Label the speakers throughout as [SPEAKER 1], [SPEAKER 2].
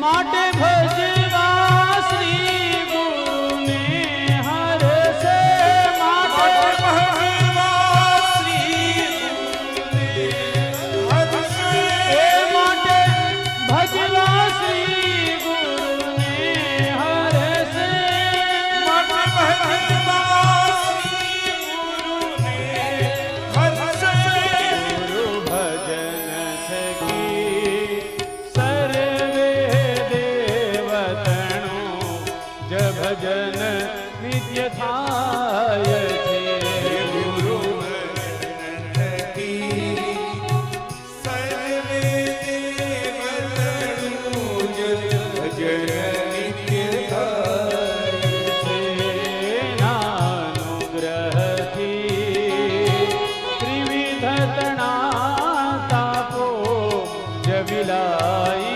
[SPEAKER 1] માટે ભજવા શ્રી ગુરુને હરસે માટે ભજવા શ્રી ગુરુને હરસે માટે ભજવા શ્રી ગુરુને હરસે માટે ભજવા શ્રી ગુરુને હરસે ગુરુ ભજન થકી ભજન નિત્ય થાય છે ગુરુ સર્વે દેવતનું ભજન નિત્ય થાય છે નાનુગ્રહથી ત્રિવિધ તણા તાપો જવિલાઈ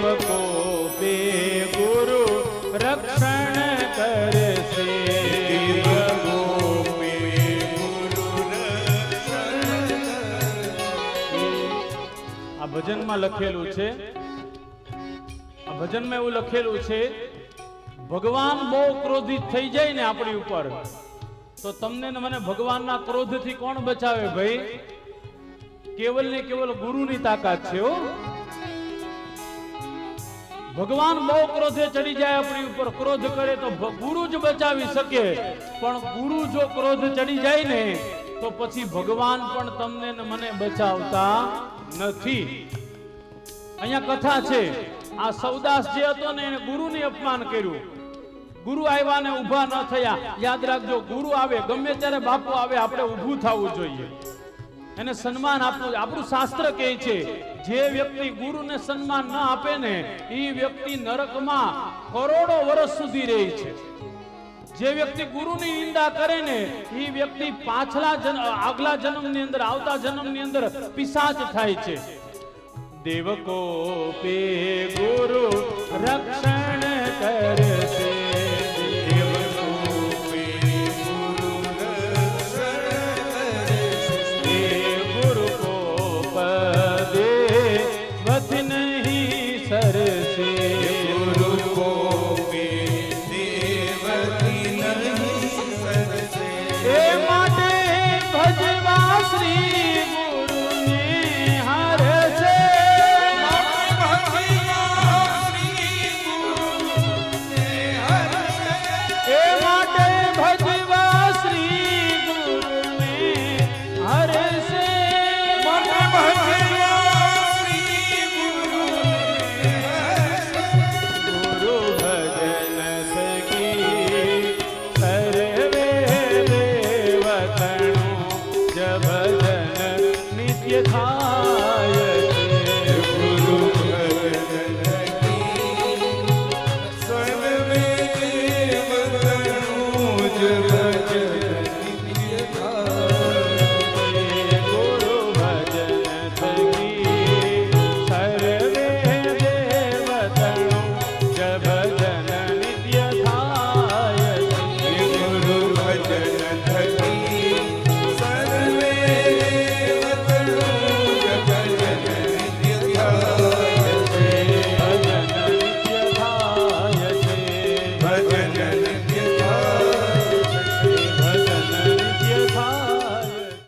[SPEAKER 1] દેવકો પે ગુરુ રક્ષણ કરશે દેવકો પે ગુરુ રક્ષણ આ ભજનમાં લખેલું છે આ ભજનમાં એવું લખેલું છે ભગવાન બહુ ક્રોધિત થઈ જાય ને આપણી ઉપર તો તમને ને મને ભગવાનના ક્રોધથી કોણ બચાવે ભાઈ કેવલ ને કેવલ ગુરુની તાકાત છે હો ભગવાન બહુ ક્રોધે ચડી જાય આપણી ઉપર ક્રોધ કરે તો ગુરુ જ બચાવી શકે પણ ગુરુ જો ક્રોધ ચડી જાય ને તો પછી ભગવાન પણ તમને ને મને બચાવતા નથી અહીંયા કથા છે આ સૌદાસ જે હતો ને એને ગુરુને અપમાન કર્યું ગુરુ આવ્યા ને ઊભા ન થયા યાદ રાખજો ગુરુ આવે ગમે ત્યારે બાપુ આવે આપણે ઊભું થવું જોઈએ એને સન્માન આપવું આપણું શાસ્ત્ર કહે છે જે વ્યક્તિ ગુરુને સન્માન ન આપે ને એ વ્યક્તિ નરકમાં કરોડો વર્ષ સુધી રહે છે જે વ્યક્તિ ગુરુની નિંદા કરે ને એ વ્યક્તિ આગલા જન્મની અંદર આવતા જન્મની અંદર પિશાચ થાય છે દેવકો પે ગુરુ રક્ષણ કરશે